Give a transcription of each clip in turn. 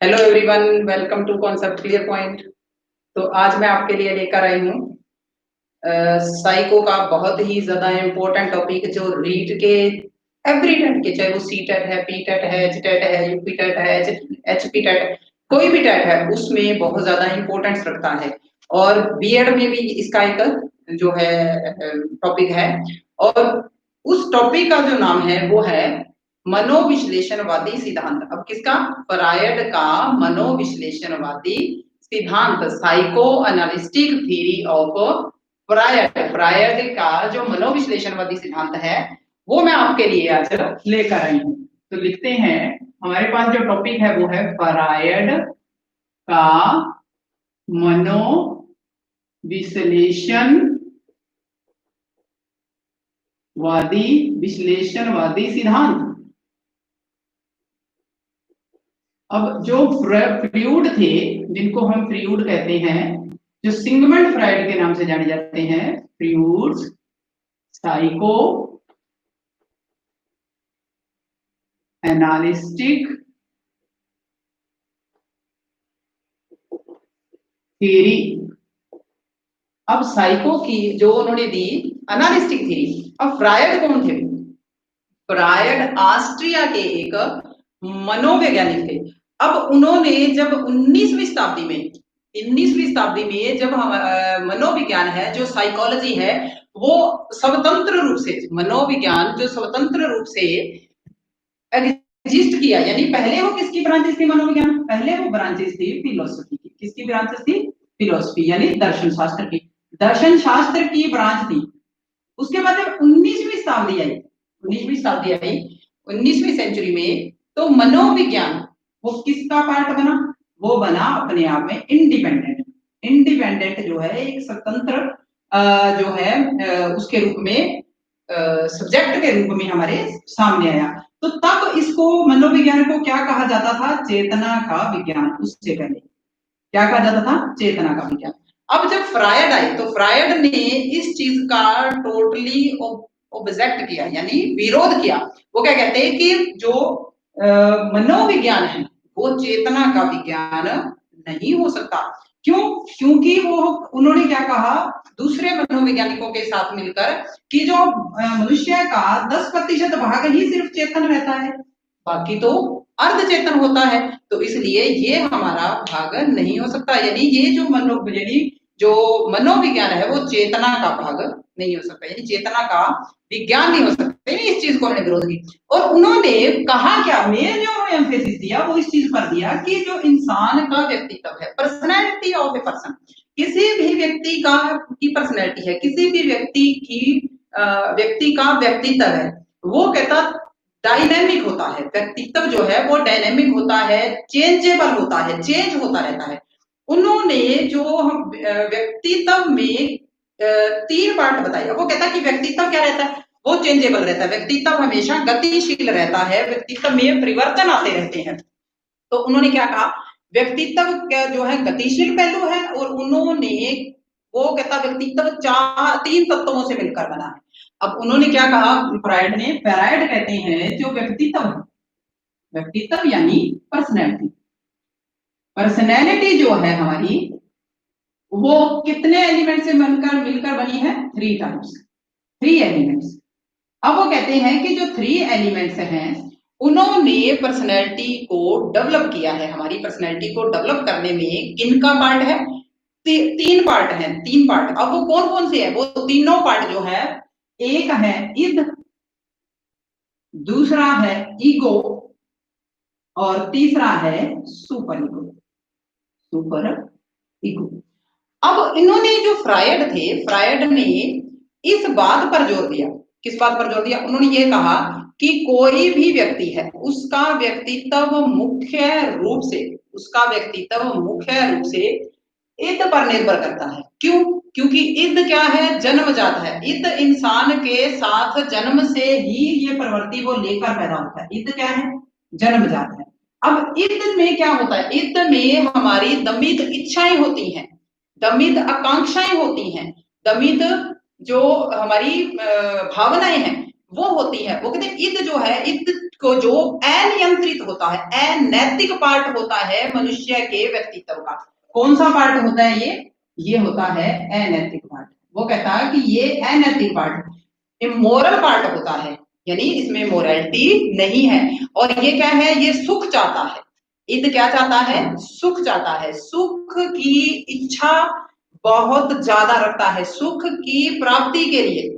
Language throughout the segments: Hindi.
Hello everyone, welcome to concept clear point. तो आज मैं आपके लिए लेकर आई हूँ साइको का बहुत ही ज्यादा इम्पोर्टेंट टॉपिक जो रीट के एवरी टेट के, चाहे वो सी टेट है, पी टेट है, एच टेट है, यूपी टेट है, एच पी टेट है, कोई भी टेट है उसमें बहुत ज्यादा इम्पोर्टेंस रखता है। और बीएड में भी इसका एक जो है टॉपिक है। और उस टॉपिक का जो नाम है वो है मनोविश्लेषणवादी सिद्धांत। अब किसका? फ्रायड का मनोविश्लेषणवादी सिद्धांत, psycho analytic theory of Freud. Freud का जो मनोविश्लेषणवादी सिद्धांत है वो मैं आपके लिए आज लेकर आई हूं। तो लिखते हैं, हमारे पास जो टॉपिक है वो है फ्रायड का विश्लेषणवादी सिद्धांत। अब जो फ्रूड थे, जिनको हम फ्रूड कहते हैं, जो सिगमंड फ्रायड के नाम से जाने जाते हैं, फ्रूड साइको एनालिस्टिक थ्योरी। अब साइको की जो उन्होंने दी एनालिस्टिक थ्योरी। अब फ्रायड कौन थे? फ्रायड ऑस्ट्रिया के एक मनोवैज्ञानिक थे। अब उन्होंने जब 19वीं शताब्दी में जब मनोविज्ञान है, जो साइकोलॉजी है, वो स्वतंत्र रूप से, मनोविज्ञान जो स्वतंत्र रूप से एग्जिस्ट किया, यानी पहले वो किसकी ब्रांचेस थी मनोविज्ञान? पहले वो ब्रांचेस थी फिलोसफी की। किसकी ब्रांचेस थी? फिलोसफी यानी दर्शन शास्त्र की। दर्शन शास्त्र की ब्रांच थी। उसके बाद जब 19वीं सेंचुरी में, तो मनोविज्ञान वो किसका पार्ट बना? वो बना अपने आप में इंडिपेंडेंट जो है, एक स्वतंत्र जो है उसके रूप में, सब्जेक्ट के रूप में हमारे सामने आया। तो तब इसको, मनोविज्ञान को क्या कहा जाता था? चेतना का विज्ञान। उससे पहले क्या कहा जाता था? चेतना का विज्ञान। अब जब फ्रायड आए तो फ्रायड ने इस चीज का टोटली ऑब्जेक्ट किया, यानी विरोध किया। वो क्या कहते हैं कि जो मनोविज्ञान है वो चेतना का विज्ञान नहीं हो सकता। क्यों? क्योंकि वो, उन्होंने क्या कहा दूसरे मनोवैज्ञानिकों के साथ मिलकर, कि जो मनुष्य का 10% भाग ही सिर्फ चेतन रहता है, बाकी तो अर्धचेतन होता है। तो इसलिए ये हमारा भाग नहीं हो सकता, यानी ये जो मनोविज्ञान है वो चेतना का भाग नहीं हो सकता, यानी चेतना का विज्ञान नहीं हो सकता। इस चीज को उन्होंने विरोध की। और उन्होंने कहा क्या, मेन जो एम्फेसिस दिया वो इस चीज पर दिया कि जो इंसान का व्यक्तित्व है, पर्सनैलिटी ऑफ ए पर्सन, किसी भी व्यक्ति का की पर्सनैलिटी है, किसी भी व्यक्ति का व्यक्तित्व है, वो कहता डायनेमिक होता है। व्यक्तित्व जो है वो डायनेमिक होता है, चेंजेबल होता है, चेंज होता रहता है। उन्होंने जो व्यक्तित्व में 3 पार्ट बताया। वो कहता है कि व्यक्तित्व क्या रहता है? वो चेंजेबल रहता है। व्यक्तित्व हमेशा गतिशील रहता है, व्यक्तित्व में परिवर्तन आते रहते हैं। तो उन्होंने क्या कहा, व्यक्तित्व जो है गतिशील पहलू है, और उन्होंने, वो कहता व्यक्तित्व 3 तत्वों से मिलकर बना है। अब उन्होंने क्या कहा फ्रायड कहते हैं जो व्यक्तित्व है, व्यक्तित्व यानी पर्सनैलिटी जो है हमारी, वो कितने एलिमेंट से मिलकर बनी है? 3 एलिमेंट्स। अब वो कहते हैं कि जो 3 एलिमेंट्स हैं, उन्होंने पर्सनैलिटी को डेवलप किया है। हमारी पर्सनैलिटी को डेवलप करने में किनका पार्ट है? 3 पार्ट है, 3 पार्ट। अब वो कौन कौन से है? वो तीनों पार्ट जो है, एक है इद, दूसरा है ईगो, और तीसरा है सुपर ईगो। अब इन्होंने, जो फ्रायड ने इस बात पर जोर दिया। किस बात पर जोर दिया? उन्होंने ये कहा कि कोई भी व्यक्ति है, उसका व्यक्तित्व मुख्य रूप से ईद पर निर्भर करता है। क्यों? क्योंकि ईद क्या है? जन्मजात है। ईद इंसान के साथ जन्म से ही ये प्रवृत्ति वो लेकर पैदा होता है। ईद क्या है? जन्मजात है। अब ईद में क्या होता है? ईद में हमारी दमित इच्छाएं होती हैं, दमित आकांक्षाएं होती हैं, दमित जो हमारी भावनाएं हैं, वो होती है, वो कहते हैं ईद जो है, ईद को जो अनियंत्रित होता है, अनैतिक पार्ट होता है मनुष्य के व्यक्तित्व का। कौन सा पार्ट होता है ये होता है अनैतिक पार्ट। वो कहता है कि ये अनैतिक पार्ट, इमोरल पार्ट होता है, यानी इसमें मोरालिटी नहीं है। और ये क्या है, ये सुख चाहता है। ईद क्या चाहता है, सुख चाहता है, सुख की इच्छा बहुत ज्यादा रखता है, सुख की प्राप्ति के लिए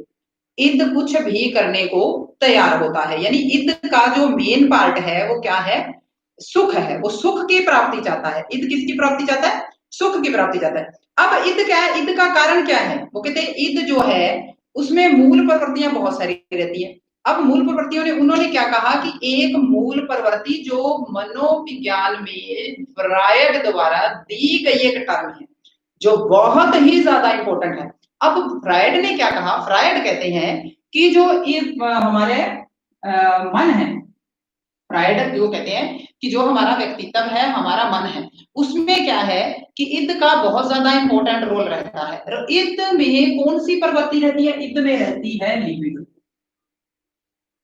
ईद कुछ भी करने को तैयार होता है। यानी ईद का जो मेन पार्ट है वो क्या है, सुख है, वो सुख की प्राप्ति चाहता है। ईद किसकी प्राप्ति चाहता है, सुख की प्राप्ति चाहता है। अब ईद क्या है, ईद का कारण क्या है, वो कहते हैं ईद जो है उसमें मूल प्रवृत्तियां बहुत सारी रहती है। अब मूल प्रवृत्तियों ने, उन्होंने क्या कहा कि एक मूल प्रवृत्ति जो मनोविज्ञान में फ्रायड द्वारा दी गई एक टर्म है, जो बहुत ही ज्यादा इंपॉर्टेंट है। अब फ्रायड ने क्या कहा, फ्रायड कहते हैं कि जो ये हमारे मन है, फ्रायड जो कहते हैं कि जो हमारा व्यक्तित्व है, हमारा मन है, उसमें क्या है कि ईद का बहुत ज्यादा इंपॉर्टेंट रोल रहता है। ईद में कौन सी प्रवृत्ति रहती है, ईद में रहती है लिबिडो।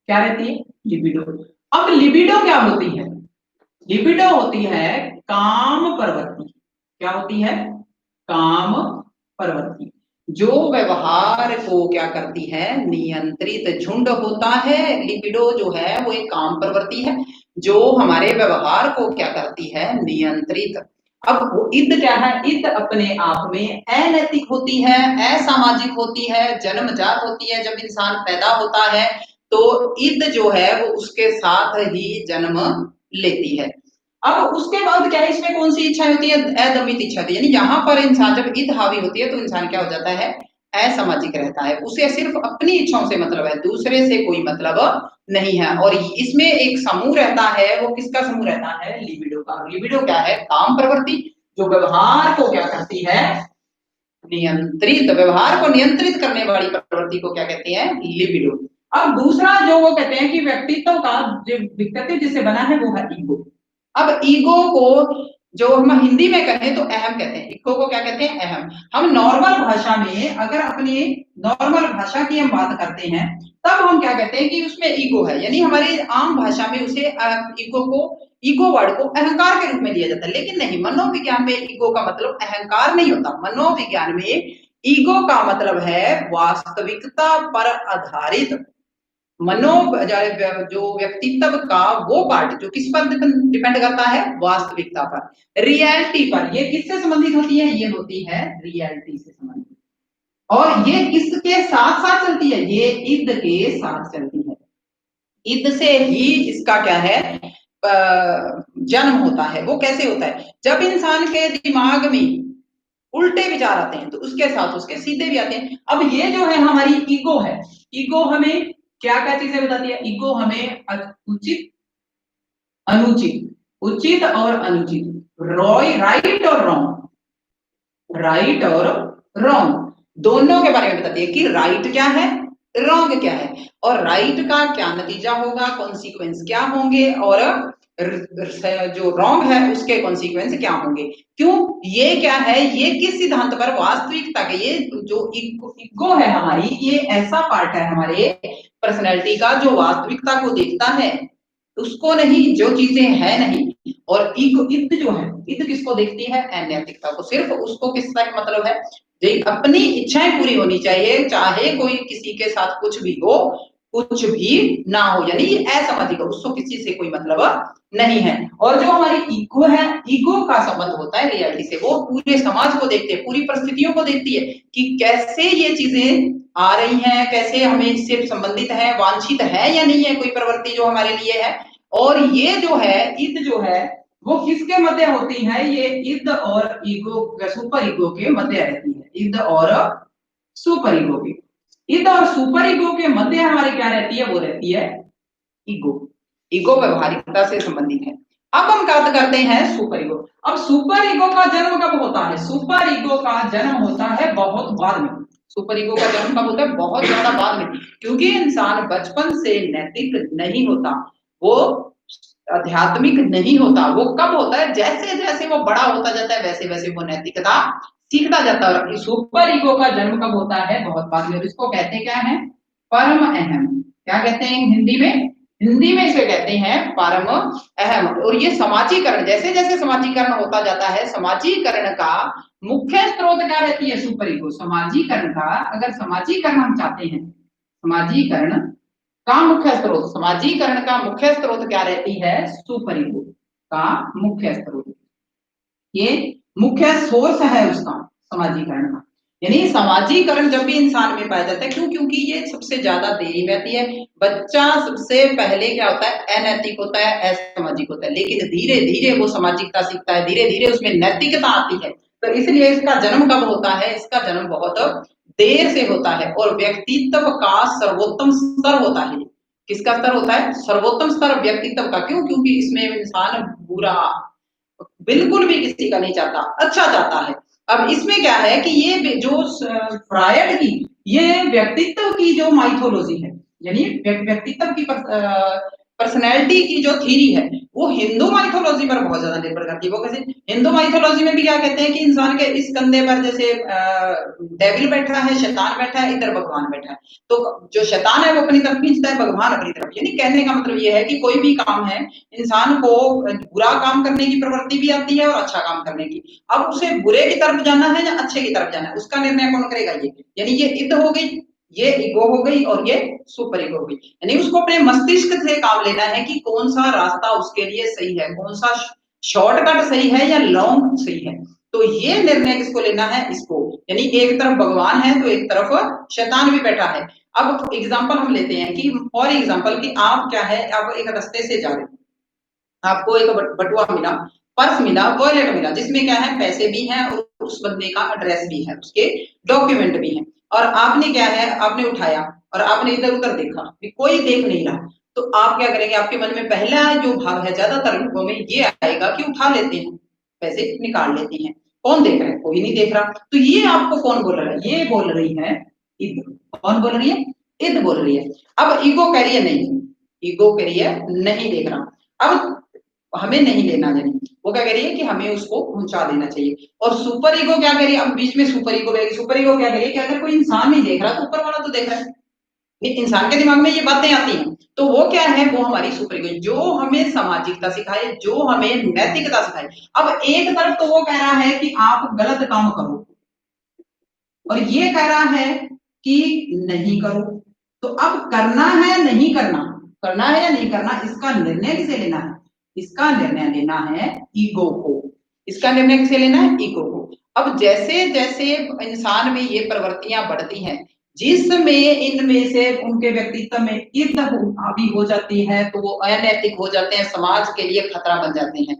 क्या रहती है, लिबिडो। अब लिबिडो क्या होती है, लिबिडो होती है काम प्रवृत्ति। क्या होती है, काम प्रवृत्ति, जो व्यवहार को क्या करती है, नियंत्रित। झुंड होता है, लिबिडो जो है वो एक काम प्रवृत्ति है जो हमारे व्यवहार को क्या करती है, नियंत्रित। अब वो ईद क्या है, ईद अपने आप में अनैतिक होती है, असामाजिक होती है, जन्मजात होती है। जब इंसान पैदा होता है तो ईद जो है वो उसके साथ ही जन्म लेती है। अब उसके बाद क्या है, इसमें कौन सी इच्छा होती है, अदमित इच्छा होती है। यानी यहाँ पर इंसान जब ईद हावी होती है तो इंसान क्या हो जाता है, असामाजिक रहता है, उसे सिर्फ अपनी इच्छाओं से मतलब है, दूसरे से कोई मतलब नहीं है। और इसमें एक समूह रहता है, वो किसका समूह रहता है, लिबिडो का। लिबिडो क्या है, काम प्रवृत्ति, जो व्यवहार को क्या करती है, नियंत्रित, व्यवहार को नियंत्रित करने वाली प्रवृत्ति को क्या कहते हैं, लिबिडो। अब दूसरा जो वो कहते हैं कि व्यक्तित्व का जो व्यक्तित्व जिससे बना है वो है ईगो। अब ईगो को जो हम हिंदी में कहें तो अहम कहते हैं, ईगो को क्या कहते हैं, अहम। हम नॉर्मल भाषा में, अगर अपनी नॉर्मल भाषा की हम बात करते हैं तब हम क्या कहते हैं कि उसमें ईगो है, यानी हमारी आम भाषा में उसे ईगो को, ईगो वर्ड को अहंकार के रूप में लिया जाता है। लेकिन नहीं, मनोविज्ञान में ईगो का मतलब अहंकार नहीं होता। मनोविज्ञान में ईगो का मतलब है वास्तविकता पर आधारित, मनो जो व्यक्तित्व का वो पार्ट जो किस पर डिपेंड करता है, वास्तविकता पर, रियलिटी पर। ये किससे संबंधित होती है, ये होती है रियलिटी से संबंधित। और ये किसके साथ साथ चलती है, ये ईद के साथ चलती है। ईद से ही इसका क्या है, जन्म होता है। वो कैसे होता है, जब इंसान के दिमाग में उल्टे विचार आते हैं तो उसके साथ उसके सीधे भी आते हैं। अब ये जो है हमारी ईगो है, ईगो हमें क्या क्या चीजें बताती है, ईगो हमें उचित अनुचित, उचित और अनुचित, रॉय राइट और रॉन्ग, राइट और रॉन्ग दोनों के बारे में बताती है कि राइट क्या है, रॉन्ग क्या है, और राइट का क्या नतीजा होगा, कॉन्सिक्वेंस क्या होंगे, और जो रॉन्ग है उसके कॉन्सिक्वेंस क्या होंगे। क्यों, ये क्या है, ये किस सिद्धांत पर, वास्तविकता के। ये जो ईगो है हमारी, ये ऐसा पार्ट है हमारे पर्सनैलिटी का जो वास्तविकता को देखता है, उसको नहीं, जो चीजें है नहीं। और ईगो, ईद जो है, ईद किसको देखती है, अनैतिकता को। सिर्फ उसको किस तक मतलब है, जो अपनी इच्छाएं पूरी होनी चाहिए, चाहे कोई किसी के साथ कुछ भी हो, कुछ भी ना हो, यानी असामाजिक, उसको किसी से कोई मतलब नहीं है। और जो हमारी ईगो है, ईगो का संबंध होता है रियलिटी से। वो पूरे समाज को देखते हैं, पूरी परिस्थितियों को देखती है कि कैसे ये चीजें आ रही हैं, कैसे हमें इससे संबंधित है, वांछित है या नहीं है कोई प्रवृत्ति जो हमारे लिए है। और ये जो है ईद जो है वो किसके मध्य होती है, ये ईद और ईगो, सुपर ईगो के मध्य रहती है, ईद और सुपर ईगो की। ईद और सुपर ईगो के मध्य हमारी क्या रहती है, वो रहती है ईगो। ईगो व्यवहारिकता से संबंधित है। अब हम बात करते हैं सुपर ईगो। अब सुपर ईगो का जन्म कब होता है, सुपर ईगो का जन्म होता है बहुत बाद में। सुपर ईगो का जन्म कब होता है, बहुत ज्यादा बाद में, क्योंकि इंसान बचपन से नैतिक नहीं होता, वो आध्यात्मिक नहीं होता। वो कब होता है, जैसे जैसे वो बड़ा होता जाता है वैसे वैसे वो नैतिकता सीखता जाता है। सुपर ईगो का जन्म कब होता है, बहुत बाद में। इसको कहते क्या है, परम अहम। क्या कहते हैं हिंदी में? हिंदी में इसे कहते हैं परम अहम। और ये समाजीकरण, जैसे जैसे समाजीकरण होता जाता है, समाजीकरण का मुख्य स्रोत क्या रहती है? Super ego. समाजीकरण का, अगर समाजीकरण हम चाहते हैं, समाजीकरण का मुख्य स्रोत, समाजीकरण का मुख्य स्रोत क्या रहती है? सुपर ईगो का मुख्य स्रोत, ये मुख्य सोर्स है उसका, समाजीकरण का। यानी समाजीकरण जब भी इंसान में पाया जाता है, क्यों? क्योंकि ये सबसे ज्यादा देरी में आती है। बच्चा सबसे पहले क्या होता है? अनैतिक होता है, असामाजिक होता है, लेकिन धीरे धीरे वो सामाजिकता सीखता है, धीरे धीरे उसमें नैतिकता आती है। तो इसलिए इसका जन्म कब होता है? इसका जन्म बहुत देर से होता है, और व्यक्तित्व का सर्वोत्तम स्तर होता है। किसका स्तर होता है? सर्वोत्तम स्तर व्यक्तित्व का। क्यों? क्योंकि इसमें इंसान बुरा बिल्कुल भी किसी का नहीं चाहता, अच्छा चाहता है। अब इसमें क्या है कि ये जो फ्रायड की ये व्यक्तित्व की जो माइथोलॉजी है, यानी व्यक्तित्व की पर्सनैलिटी की जो थीरी है, वो हिंदू माइथोलॉजी पर बहुत ज्यादा निर्भर करती है। वो कैसे? हिंदू माइथोलॉजी में भी क्या कहते हैं कि इंसान के इस कंधे पर जैसे डेविल बैठा है, शैतान बैठा है, इधर भगवान बैठा है। तो जो शैतान है वो अपनी तरफ खींचता है, भगवान अपनी तरफ। यानी कहने का मतलब ये है कि कोई भी काम है, इंसान को बुरा काम करने की प्रवृत्ति भी आती है और अच्छा काम करने की। अब उसे बुरे की तरफ जाना है या अच्छे की तरफ जाना है, उसका निर्णय कौन करेगा? ये यानी ये इद हो गई, ये ईगो हो गई, और ये सुपर ईगो हो गई। यानी उसको अपने मस्तिष्क से काम लेना है कि कौन सा रास्ता उसके लिए सही है, कौन सा शॉर्टकट सही है या लॉन्ग सही है। तो ये निर्णय किसको लेना है? इसको। यानी एक तरफ भगवान है तो एक तरफ शैतान भी बैठा है। अब एग्जांपल हम लेते हैं कि फॉर एग्जांपल कि आप क्या है, आप एक रास्ते से जा रहे हैं, आपको एक बटुआ मिला, पर्स मिला, वॉलेट मिला, जिसमें क्या है? पैसे भी हैं और उस बंदे का एड्रेस भी है, उसके डॉक्यूमेंट भी हैं। और आपने क्या है? आपने उठाया और आपने इधर उधर देखा कि कोई देख नहीं रहा। तो आप क्या करेंगे? आपके मन में पहला जो भाव है, ज्यादातर लोगों में ये आएगा कि उठा लेते हैं, पैसे निकाल लेते हैं। कौन देख रहा है? कोई नहीं देख रहा। तो ये आपको कौन बोल रहा है? ये बोल रही है इद। कौन बोल रही है? इद बोल रही है। अब ईगो कह रही है नहीं, ईगो कह रही है नहीं देख रहा। अब हमें नहीं लेना नहीं, वो क्या कह रही है कि हमें उसको पहुंचा देना चाहिए। और सुपर ईगो क्या कह रही है? अब बीच में सुपर ईगो रहेगी। सुपर ईगो क्या कह रही है कि अगर कोई इंसान नहीं देख रहा तो ऊपर वाला तो देख रहा है। ये इंसान के दिमाग में ये बातें आती हैं, तो वो क्या है? वो हमारी सुपर ईगो, जो हमें सामाजिकता सिखाए, जो हमें नैतिकता सिखाए। अब एक तरफ तो वो कह रहा है कि आप गलत काम करो, और ये कह रहा है कि नहीं करो। तो अब करना है नहीं करना, करना है या नहीं करना, इसका निर्णय किसे लेना है? इसका निर्णय लेना है ईगो को। इसका निर्णय किसे लेना है? ईगो को। अब जैसे जैसे इंसान में ये प्रवृत्तियां बढ़ती हैं, जिसमें इनमें से उनके व्यक्तित्व में इर्द हावी हो जाती है, तो वो अनैतिक हो जाते हैं, समाज के लिए खतरा बन जाते हैं।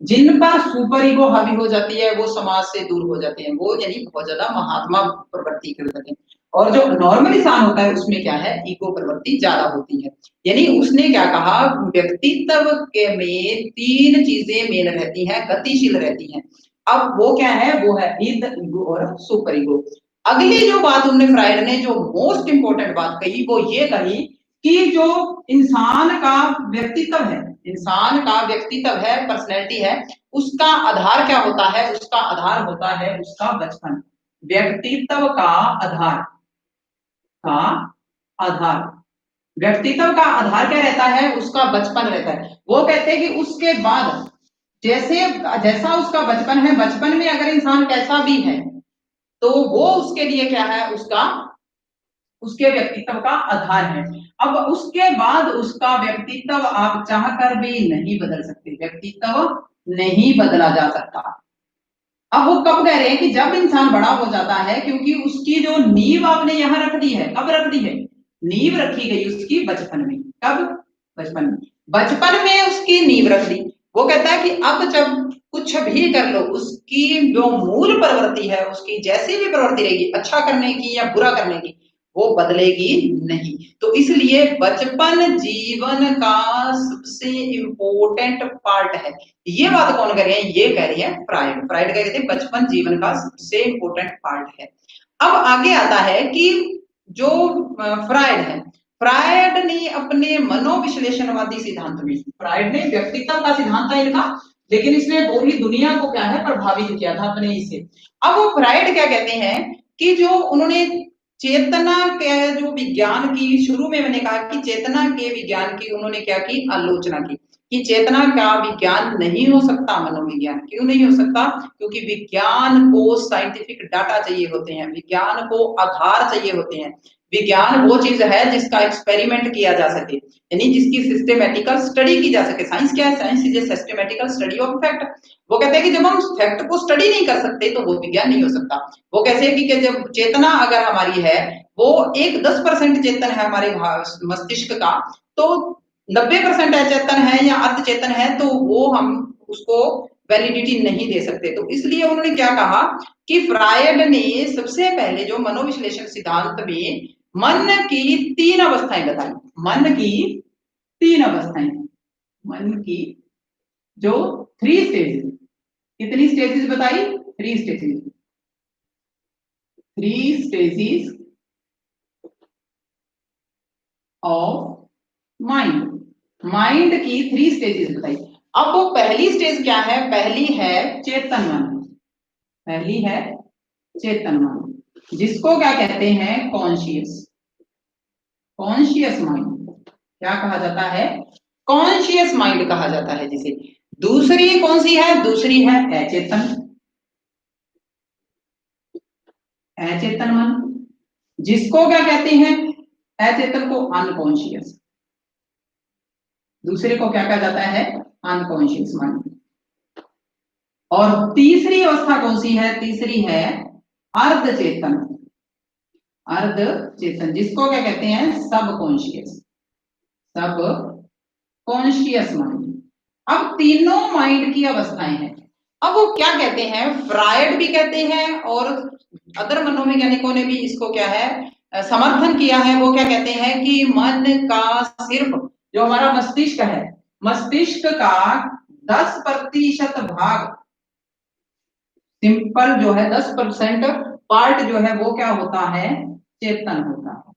जिन पर सुपर ईगो हावी हो जाती है, वो समाज से दूर हो जाते हैं, वो यानी बहुत ज्यादा महात्मा प्रवृत्ति कर जाते हैं। और जो नॉर्मल इंसान होता है उसमें क्या है? ईगो प्रवृत्ति ज्यादा होती है। यानी उसने क्या कहा? व्यक्तित्व के में तीन चीजें मेन रहती हैं, गतिशील रहती हैं। अब वो क्या है? वो है इद, ईगो और सुपर ईगो। अगली जो बात उन्होंने, फ्राइड ने जो मोस्ट इंपोर्टेंट बात कही, वो ये कही कि जो इंसान का व्यक्तित्व है, इंसान का व्यक्तित्व है, पर्सनैलिटी है, उसका आधार क्या होता है? उसका आधार होता है उसका बचपन। व्यक्तित्व का आधार, का आधार, व्यक्तित्व का आधार क्या रहता है? उसका बचपन रहता है। वो कहते हैं कि उसके बाद जैसे जैसा उसका बचपन है, बचपन में अगर इंसान कैसा भी है, तो वो उसके लिए क्या है? उसका, उसके व्यक्तित्व का आधार है। अब उसके बाद उसका व्यक्तित्व आप चाहकर भी नहीं बदल सकते, व्यक्तित्व नहीं बदला जा सकता। अब वो कब कह रहे हैं? कि जब इंसान बड़ा हो जाता है, क्योंकि उसकी जो नींव आपने यहां रख दी है, कब रख दी है? नींव रखी गई उसकी बचपन में। कब? बचपन में। बचपन में उसकी नींव रख दी। वो कहता है कि अब जब कुछ भी कर लो, उसकी जो मूल प्रवृत्ति है, उसकी जैसी भी प्रवृत्ति रहेगी, अच्छा करने की या बुरा करने की, वो बदलेगी नहीं। तो इसलिए बचपन जीवन का सबसे इंपॉर्टेंट पार्ट है। ये बात कौन कह रहे हैं? ये कह रही है फ्राइड। फ्राइड कह रहे थे बचपन जीवन का सबसे इंपॉर्टेंट पार्ट है। अब आगे आता है कि जो फ्राइड है, फ्राइड ने अपने मनोविश्लेषणवादी सिद्धांत में, फ्राइड ने व्यक्तित्व का सिद्धांत था इनका, लेकिन इसने पूरी दुनिया को क्या है? प्रभावित किया था अपने इसे। अब वो फ्राइड क्या कहते हैं कि जो उन्होंने चेतना के जो विज्ञान की, शुरू में मैंने कहा कि चेतना के विज्ञान की उन्होंने क्या की, आलोचना की कि चेतना का विज्ञान नहीं हो सकता मनोविज्ञान। क्यों नहीं हो सकता? क्योंकि विज्ञान को साइंटिफिक डाटा चाहिए होते हैं, विज्ञान को आधार चाहिए होते हैं। विज्ञान वो चीज है जिसका एक्सपेरिमेंट किया जा सके, यानी जिसकी सिस्टेमेटिकल स्टडी की जा सके। साइंस क्या है? Science is a systematical study of fact. वो कहते हैं कि जब हम फैक्ट को स्टडी नहीं कर सकते तो वो विज्ञान नहीं हो सकता। वो कैसे है कि जब चेतना अगर हमारी है, वो एक 10% चेतन है हमारे मस्तिष्क का, तो 90% अचेतन है या अर्ध चेतन है, तो वो हम उसको वैलिडिटी नहीं दे सकते। तो इसलिए उन्होंने क्या कहा कि फ्रायड ने सबसे पहले जो मनोविश्लेषण सिद्धांत में मन की 3 अवस्थाएं बताई। मन की 3 अवस्थाएं, मन की जो 3 स्टेजेस, कितनी स्टेजेस बताई? 3 stages, 3 stages of mind. Mind की 3 स्टेजेस बताई। अब वो पहली स्टेज क्या है? पहली है चेतन मन। पहली है चेतन मन, जिसको क्या कहते हैं? Conscious, conscious mind. क्या कहा जाता है? कॉन्शियस माइंड कहा जाता है जिसे। दूसरी कौन सी है? दूसरी है अचेतन, अचेतन मन, जिसको क्या कहते हैं? अचेतन को अनकॉन्शियस। दूसरे को क्या कहा जाता है? Unconscious mind. और तीसरी अवस्था कौन सी है? तीसरी है अर्ध चेतन, अर्ध चेतन, जिसको क्या कहते हैं? सब कॉन्शियस, सब कॉन्शियस माइंड। अब तीनों माइंड की अवस्थाएं हैं। अब वो क्या कहते हैं? फ्रायड भी कहते हैं और अदर मनोवैज्ञानिकों ने भी इसको क्या है, समर्थन किया है। वो क्या कहते हैं कि मन का सिर्फ जो हमारा मस्तिष्क है, मस्तिष्क का 10% भाग, सिंपल जो है 10% पार्ट जो है वो क्या होता है? चेतन होता है।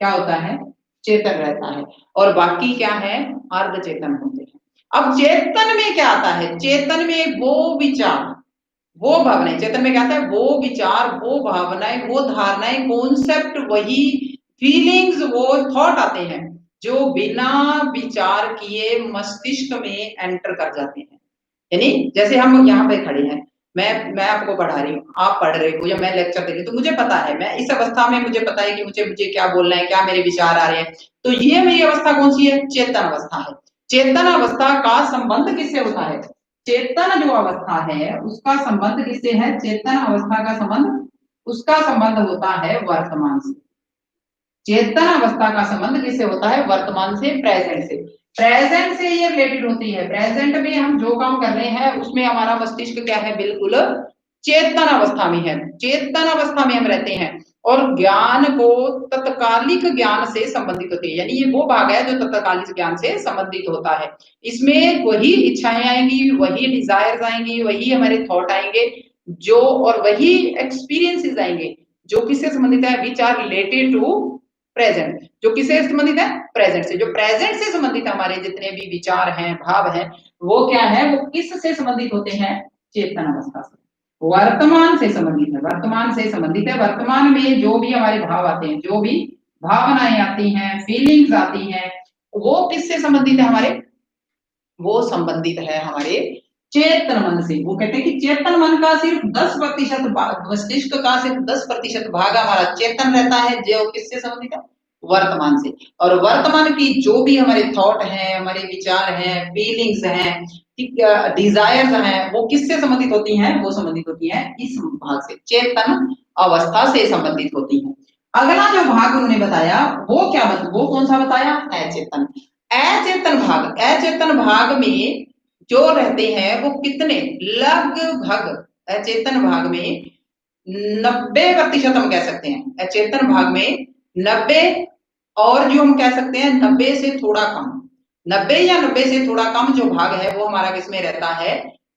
क्या होता है? चेतन रहता है, और बाकी क्या है? अर्ध चेतन होते हैं। अब चेतन में क्या आता है? चेतन में वो विचार, वो भावनाएं, चेतन में क्या आता है? वो विचार, वो भावनाएं, वो धारणाएं, कॉन्सेप्ट, वही फीलिंग्स, वो थॉट आते हैं जो बिना विचार किए मस्तिष्क में एंटर कर जाते हैं। यानी जैसे हम यहाँ पे खड़े हैं, मैं आपको पढ़ा रही हूँ, आप पढ़ रहे हो या मैं लेक्चर दे रही हूँ, तो मुझे पता है, मैं इस अवस्था में मुझे पता है कि मुझे मुझे क्या बोलना है, क्या मेरे विचार आ रहे हैं। तो ये मेरी अवस्था कौन सी है? चेतन अवस्था है। चेतन अवस्था का संबंध किससे होता है? चेतन जो अवस्था है उसका संबंध किससे है? चेतन अवस्था का संबंध, उसका संबंध होता है वर्तमान से। चेतन अवस्था का संबंध किससे होता है? वर्तमान से, प्रेजेंट से। प्रेजेंट से ये रिलेटेड होती है। प्रेजेंट में हम जो काम कर रहे हैं उसमें हमारा मस्तिष्क क्या है? बिल्कुल चेतन अवस्था में है, चेतन अवस्था में हम रहते हैं। और ज्ञान को तत्कालिक ज्ञान से संबंधित होती है, यानी ये वो भाग है जो तत्कालिक ज्ञान से संबंधित होता है। इसमें वही इच्छाएं आएंगी, वही डिजायर्स आएंगी, वही हमारे थॉट आएंगे, जो और वही एक्सपीरियंसेस आएंगे जो किससे संबंधित है? Which are related to present. जो किससे संबंधित है? प्रेजेंट से। जो प्रेजेंट से संबंधित हमारे जितने भी विचार हैं, भाव हैं, वो क्या है? वो किससे संबंधित होते हैं? चेतन अवस्था से। वर्तमान से संबंधित है, वर्तमान से संबंधित है। वर्तमान में जो भी हमारे भाव आते हैं, जो भी भावनाएं आती हैं, फीलिंग्स आती हैं, वो किससे संबंधित है? हमारे, वो संबंधित है हमारे चेतन मन से। वो कहते हैं कि चेतन मन का सिर्फ 10% मस्तिष्क का सिर्फ 10% भाग हमारा चेतन रहता है, जो किससे संबंधित है? वर्तमान से। और वर्तमान की जो भी हमारे थॉट हैं, हमारे विचार हैं, फीलिंग्स हैं, डिजायर्स हैं, वो किससे संबंधित होती हैं? वो संबंधित होती हैं इस भाग से, चेतन अवस्था से संबंधित होती हैं। अगला जो भाग उन्होंने बताया वो क्या, वो कौन सा बताया? अचेतन। अचेतन भाग, अचेतन भाग में जो रहते हैं वो कितने? लगभग अचेतन भाग में 90% हम कह सकते हैं। अचेतन भाग में 90, और जो हम कह सकते हैं 90 से थोड़ा कम, 90 या 90 से थोड़ा कम जो भाग है वो हमारा किसमें रहता है?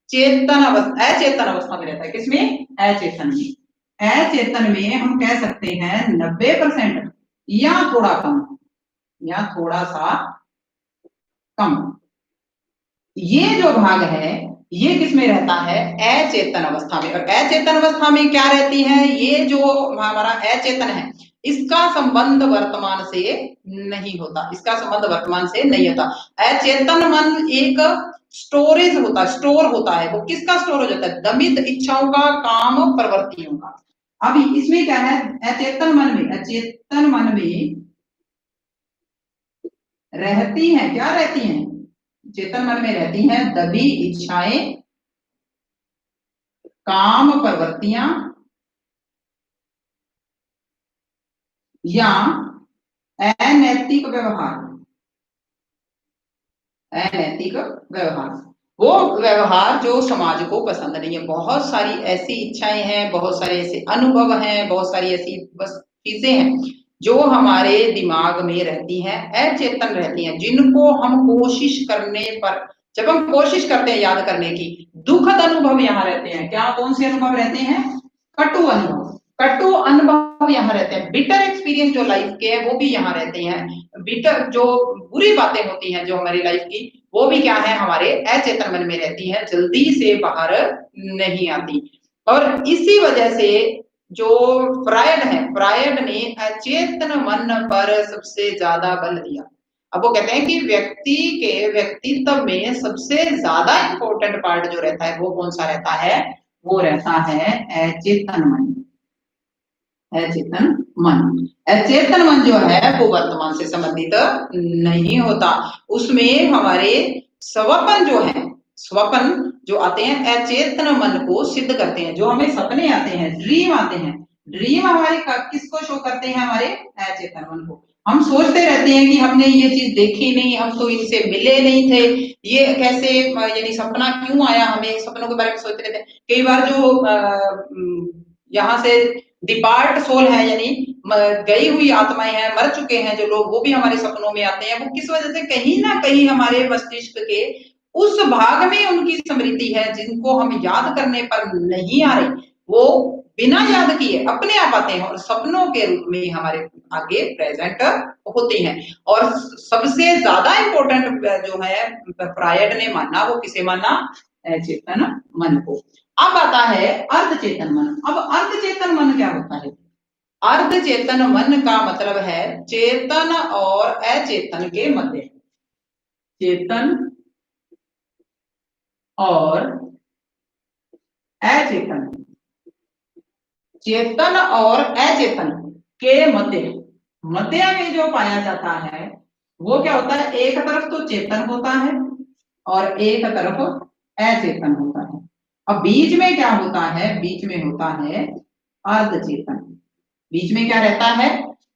चेतन अवस्था, अचेतन अवस्था में रहता है। किसमें? अचेतन में। अचेतन में हम कह सकते हैं 90% या थोड़ा कम, या थोड़ा सा कम। ये जो भाग है, ये किस में रहता है? अचेतन अवस्था में। और अचेतन अवस्था में क्या रहती है? ये जो हमारा अचेतन है, इसका संबंध वर्तमान से नहीं होता, इसका संबंध वर्तमान से नहीं होता। अचेतन मन एक स्टोरेज होता, स्टोर होता है। वो किसका स्टोर हो जाता है? दमित इच्छाओं का, काम प्रवृत्तियों का। अभी इसमें क्या है? अचेतन मन में, अचेतन मन में रहती हैं, क्या रहती हैं? चेतन मन में रहती हैं दबी इच्छाएं, काम प्रवृत्तियां, या अनैतिक व्यवहार। अनैतिक व्यवहार, वो व्यवहार जो समाज को पसंद नहीं है। बहुत सारी ऐसी इच्छाएं हैं, बहुत सारे ऐसे अनुभव हैं, बहुत सारी ऐसी बस चीजें हैं जो हमारे दिमाग में रहती हैं, अचेतन रहती हैं, जिनको हम कोशिश करने पर, जब हम कोशिश करते हैं याद करने की, दुखद अनुभव यहाँ रहते हैं। क्या, कौन से अनुभव रहते हैं? कटु अनुभव। कटु अनुभव यहाँ रहते हैं। बिटर एक्सपीरियंस जो लाइफ के हैं वो भी यहाँ रहते हैं। बिटर जो बुरी बातें होती हैं जो हमारी लाइफ की, वो भी क्या है? हमारे अचेतन मन में रहती है, जल्दी से बाहर नहीं आती। और इसी वजह से जो फ्रायड है, फ्रायड ने अचेतन मन पर सबसे ज्यादा बल दिया। अब वो कहते हैं कि व्यक्ति के व्यक्तित्व में सबसे ज्यादा इंपॉर्टेंट पार्ट जो रहता है वो कौन सा रहता है? वो रहता है अचेतन मन। अचेतन मन, अचेतन मन जो है वो वर्तमान से संबंधित नहीं होता। उसमें हमारे स्वप्न जो है, स्वप्न जो आते हैं अचेतन मन को सिद्ध करते हैं। जो हमें सपने आते हैं, ड्रीम आते हैं, ड्रीम हमारे किसको शो करते हैं? हमारे अचेतन मन को। हम सोचते रहते हैं कि हमने ये चीज देखी नहीं, हम तो इनसे मिले नहीं थे, ये कैसे, यानी सपना क्यों आया हमें, सपनों के बारे में सोचते रहते हैं। कई बार जो यहाँ से डिपार्ट सोल है, यानी गई हुई आत्माएं हैं, मर चुके हैं जो लोग, वो भी हमारे सपनों में आते हैं। वो किस वजह से? कहीं ना कहीं हमारे मस्तिष्क के उस भाग में उनकी स्मृति है जिनको हम याद करने पर नहीं आ रही, वो बिना याद किए अपने आप आते हैं और सपनों के रूप में हमारे आगे प्रेजेंट होते हैं। और सबसे ज्यादा इंपॉर्टेंट जो है फ्रायड ने माना, वो किसे माना? चेतन मन को। अब आता है अर्धचेतन मन। अब अर्धचेतन मन क्या होता है? अर्धचेतन मन का मतलब है चेतन और अचेतन के मध्य, चेतन और अचेतन, चेतन और अचेतन के मध्य, मध्य में जो पाया जाता है वो क्या होता है? एक तरफ तो चेतन होता है और एक तरफ अचेतन होता है। अब बीच में क्या होता है? बीच में होता है अर्धचेतन। बीच में क्या रहता है?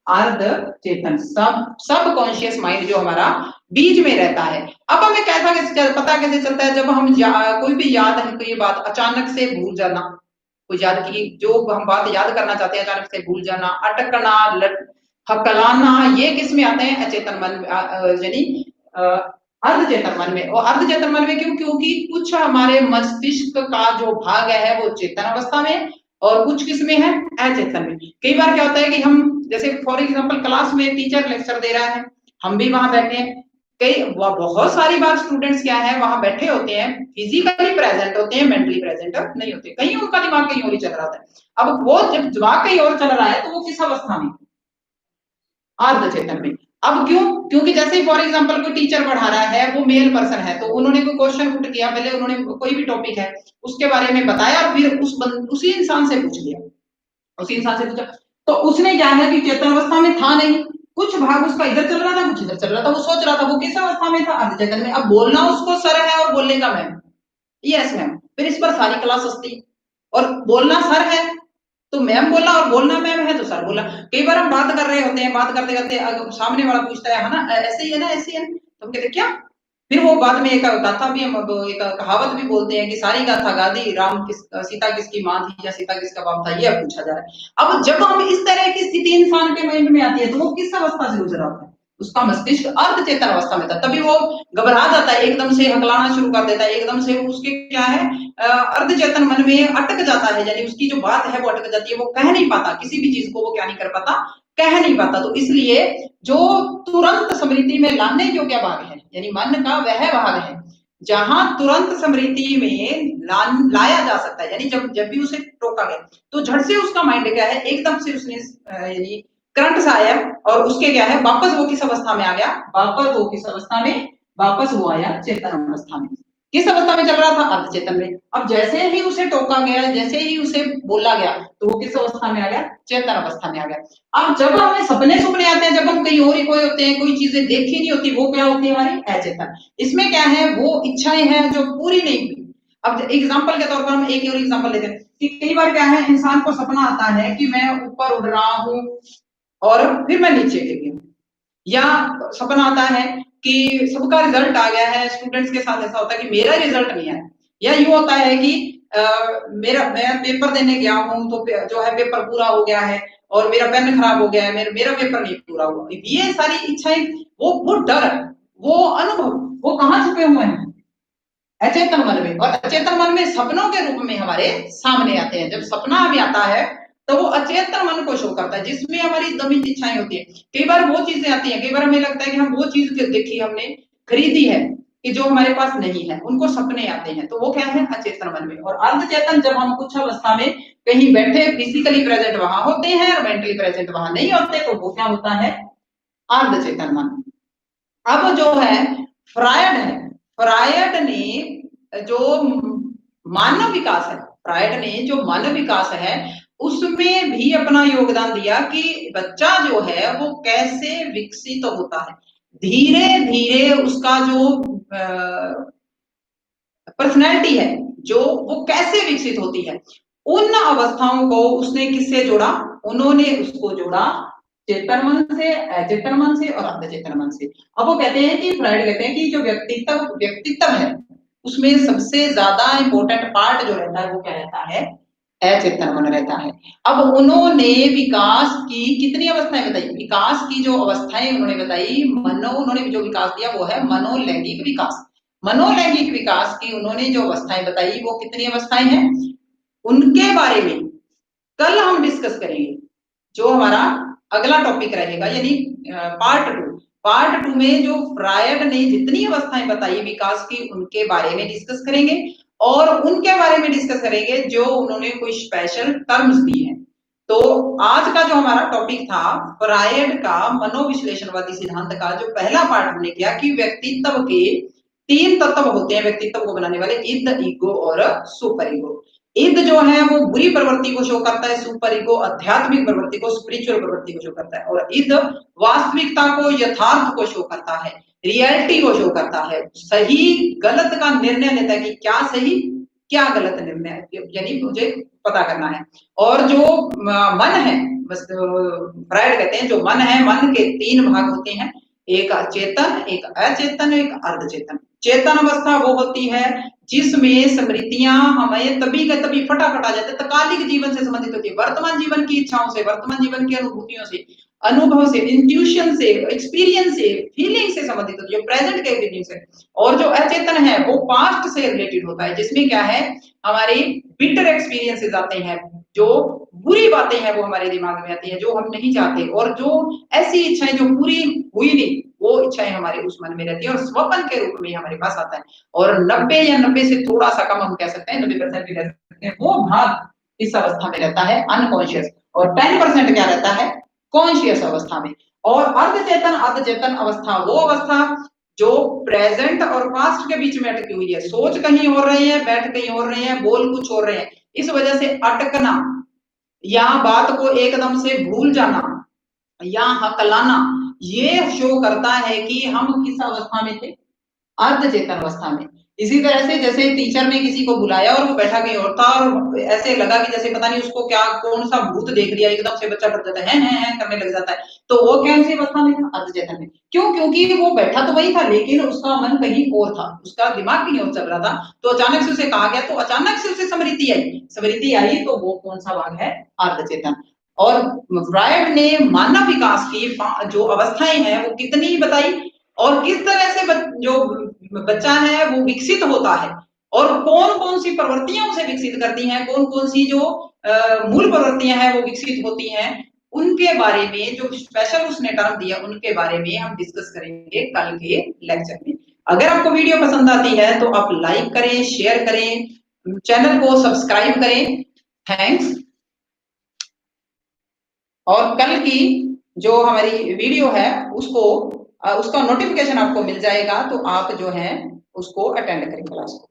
अर्ध चेतन, सब कॉन्शियस माइंड जो हमारा बीच में रहता है। अब हमें कैसा कैसे पता कैसे चलता है? जब हम कोई भी याद है, कोई बात अचानक से भूल जाना, कोई याद की जो हम बात याद करना चाहते हैं अचानक से भूल जाना, अटकना, हकलाना, ये किस में आते हैं? अचेतन मन, यानी अर्धचेतन मन में। और अर्धचेतन मन में क्यों? क्योंकि कुछ हमारे मस्तिष्क का जो भाग है वो चेतन अवस्था में और कुछ किस में है? अचेतन में। कई बार क्या होता है कि हम, जैसे फॉर एग्जांपल क्लास में टीचर लेक्चर दे रहा है, हम भी वहां बैठे हैं, कई बहुत सारी बार स्टूडेंट्स क्या है वहां बैठे होते हैं, फिजिकली प्रेजेंट होते हैं, मेंटली प्रेजेंट नहीं होते, कहीं उनका दिमाग कहीं और ही चल रहा है। अब वो जब दिमाग कहीं और चल रहा है तो वो किस अवस्था में? अर्धचेतन में। अब क्यों? क्योंकि जैसे फॉर एग्जांपल कोई टीचर पढ़ा रहा है, वो मेल पर्सन है, तो उन्होंने कोई क्वेश्चन पुट किया, पहले उन्होंने कोई भी टॉपिक है उसके बारे में बताया और फिर उसी इंसान से पूछ लिया, उसी इंसान से पूछा, तो उसने क्या है कि चेतन अवस्था में था नहीं, कुछ भाग उसका इधर चल रहा था, कुछ इधर चल रहा था, वो सोच रहा था, वो किस अवस्था में था? अर्धचेतन में। अब बोलना उसको सर है और बोलने का मैम, यस मैम, फिर इस पर सारी क्लास हंसती। और बोलना सर है तो मैम बोला, और बोलना मैम है तो सर बोला। कई बार हम बात कर रहे होते हैं, बात करते करते सामने वाला पूछता है ना, ऐसे ही है ना, ऐसे ही है ना, तो हम कहते क्या? फिर वो बाद में एक गाथा भी, हम एक कहावत भी बोलते हैं कि सारी गाथा गा दी, राम किस सीता किसकी माँ थी या सीता किसका बाप था, ये पूछा जा रहा है। अब जब हम इस तरह की स्थिति इंसान के माइंड में आती है तो वो किस अवस्था से गुजरा होता है? उसका मस्तिष्क अर्धचेतन अवस्था में था, तभी वो घबरा जाता है, एकदम से हकलाना शुरू कर देता है, एकदम से उसके क्या है, अर्धचेतन मन में अटक जाता है, यानी उसकी जो बात है वो अटक जाती है, वो कह नहीं पाता किसी भी चीज को, वो क्या नहीं कर पाता? कह नहीं पाता। तो इसलिए जो तुरंत स्मृति में लाने योग्य भाग है, यानी मन का वह भाग है जहां तुरंत स्मृति में लाया जा सकता है, यानी जब जब भी उसे टोका गया तो झट से उसका माइंड क्या है, एकदम से उसने यानी करंट सा आया और उसके क्या है, वापस वो किस अवस्था में आ गया, वापस वो किस अवस्था में, वापस वो आया चेतन अवस्था में। किस अवस्था में चल रहा था, अर्ध चेतन में। अब जैसे ही उसे टोका गया, जैसे ही उसे बोला गया, तो वो किस अवस्था में आ गया, चेतन अवस्था में आ गया। अब जब हमें सपने सुपने आते हैं, जब हम कहीं और ही कोई होते हैं, कोई चीजें देखी नहीं होती, वो क्या होती है, हमारी अचेतन। इसमें क्या है, वो इच्छाएं हैं जो पूरी नहीं हुई। अब एग्जाम्पल के तौर पर हम एक और एग्जाम्पल लेते हैं कि कई बार क्या है, इंसान को सपना आता है कि मैं ऊपर उड़ रहा हूं और फिर मैं नीचे गिर गया, या सपना आता है कि सबका रिजल्ट आ गया है, स्टूडेंट्स के साथ ऐसा होता है कि मेरा रिजल्ट नहीं आया, या ये होता है कि मैं पेपर देने गया हूं तो जो है पेपर पूरा हो गया है और मेरा पेन खराब हो गया है, मेरा पेपर नहीं पूरा हुआ। ये सारी इच्छाएं, वो डर, वो अनुभव, वो कहाँ छुपे हुए हैं, अचेतन मन में। और अचेतन मन में सपनों के रूप में हमारे सामने आते हैं। जब सपना हमें आता है तो वो अचेतन मन को शो करता है, जिसमें हमारी दमित इच्छाएं होती है। कई बार वो चीजें आती हैं, कई बार हमें लगता है कि हम वो चीज देखी, हमने खरीदी है कि जो हमारे पास नहीं है, उनको सपने आते हैं, तो वो क्या है, अचेतन मन में। और अर्धचेतन, जब हम कुछ अवस्था में कहीं बैठे फिजिकली प्रेजेंट वहां होते हैं और मेंटली प्रेजेंट वहां नहीं होते, तो वो क्या होता है, अर्धचेतन मन। अब जो है फ्रायड है, फ्रायड ने जो मानव विकास है, फ्रायड ने जो मानव विकास है उसमें भी अपना योगदान दिया कि बच्चा जो है वो कैसे विकसित होता है, धीरे धीरे उसका जो पर्सनैलिटी है, जो वो कैसे विकसित होती है। उन अवस्थाओं को उसने किससे जोड़ा, उन्होंने उसको जोड़ा चेतन मन से, अचेतन मन से और अर्धचेतन मन से। अब वो कहते हैं कि फ्राइड कहते हैं कि जो व्यक्तित्व व्यक्तित्व है उसमें सबसे ज्यादा इंपॉर्टेंट पार्ट जो रहता है वो क्या रहता है, अचेतन मन रहता है। अब उन्होंने विकास की कितनी अवस्थाएं बताई, विकास की जो अवस्थाएं उन्होंने बताई, उन्होंने जो विकास दिया वो है मनोलैंगिक विकास। मनोलैंगिक विकास की उन्होंने जो अवस्थाएं बताई वो कितनी अवस्थाएं हैं, उनके बारे में कल हम डिस्कस करेंगे, जो हमारा अगला टॉपिक रहेगा, यानी पार्ट टू। पार्ट टू में जो फ्रायड ने जितनी अवस्थाएं बताई विकास की, उनके बारे में डिस्कस करेंगे और उनके बारे में डिस्कस करेंगे जो उन्होंने कोई स्पेशल टर्म्स दी हैं। तो आज का जो हमारा टॉपिक था फ्रायड का मनोविश्लेषणवादी सिद्धांत का जो पहला पार्ट हमने किया कि व्यक्तित्व के तीन तत्व होते हैं व्यक्तित्व को बनाने वाले, इद, ईगो और सुपर ईगो। इद जो है वो बुरी प्रवृत्ति को शो करता है, सुपर ईगो आध्यात्मिक प्रवृत्ति को, स्पिरिचुअल प्रवृत्ति को शो करता है, और इद वास्तविकता को, यथार्थ को शो करता है, रियलिटी को शो करता है, सही गलत का निर्णय लेता है कि क्या सही क्या गलत निर्णय, यानी मुझे पता करना है। और जो मन है, बस फ्रायड कहते हैं जो मन है, मन के तीन भाग होते हैं, एक चेतन, एक अचेतन, एक अर्धचेतन। चेतन अवस्था वो होती है जिसमें स्मृतियां हमें तभी के तभी फटाफट आ जाते हैं, तत्कालिक जीवन से संबंधित होती है, वर्तमान जीवन की इच्छाओं से, वर्तमान जीवन की अनुभूतियों से, अनुभव से, इंट्यूशन से, एक्सपीरियंस से, फीलिंग से संबंधित होती है, प्रेजेंट के फीलिंग से। और जो अचेतन है वो पास्ट से रिलेटेड होता है, जिसमें क्या है, हमारे बिटर एक्सपीरियंसेस आते हैं, जो बुरी बातें हैं वो हमारे दिमाग में आती है जो हम नहीं चाहते, और जो ऐसी इच्छाएं जो पूरी हुई नहीं, वो इच्छाएं हमारे उस मन में रहती है और स्वप्न के रूप में हमारे पास आता है। और 90 या 90 से थोड़ा सा कम हम कह सकते हैं, 90% भी कह सकते हैं, वो भाग इस अवस्था में रहता है अनकॉन्शियस, और 10% क्या रहता है, कॉन्शियस अवस्था में। और अर्धचेतन अर्धचेतन अवस्था वो अवस्था जो प्रेजेंट और पास्ट के बीच में अटकी हुई है, सोच कहीं हो रहे हैं, बैठ कहीं हो रहे हैं, बोल कुछ हो रहे हैं, इस वजह से अटकना या बात को एकदम से भूल जाना या हकलाना, ये शो करता है कि हम किस अवस्था में थे, अर्धचेतन अवस्था में। इसी तरह से जैसे टीचर ने किसी को बुलाया और वो बैठा कहीं और था और ऐसे लगा कि जैसे पता नहीं उसको क्या कौन सा भूत देख लिया, एकदम से बच्चा डर जाता है करने लग जाता है, तो वो कौन सी अवस्था में था, अर्धचेतन में। क्यों, क्योंकि वो बैठा तो वही था लेकिन उसका मन कहीं और था, उसका दिमाग कहीं और चल रहा था। तो अचानक से उसे कहा गया, तो अचानक से उसे स्मृति आई, स्मृति आई तो वो कौन सा भाग है, अर्धचेतन। और फ्रायड ने मानव विकास की जो अवस्थाएं हैं वो कितनी बताई, और किस तरह से जो बच्चा है वो विकसित होता है, और कौन कौन सी प्रवृत्तियां उसे विकसित करती हैं, कौन कौन सी जो मूल प्रवृत्तियां हैं वो विकसित होती हैं, उनके बारे में जो स्पेशल उसने टर्म दिया उनके बारे में हम डिस्कस करेंगे कल के लेक्चर में। अगर आपको वीडियो पसंद आती है तो आप लाइक करें, शेयर करें, चैनल को सब्सक्राइब करें। थैंक्स। और कल की जो हमारी वीडियो है उसका नोटिफिकेशन आपको मिल जाएगा, तो आप जो है उसको अटेंड करें क्लास को।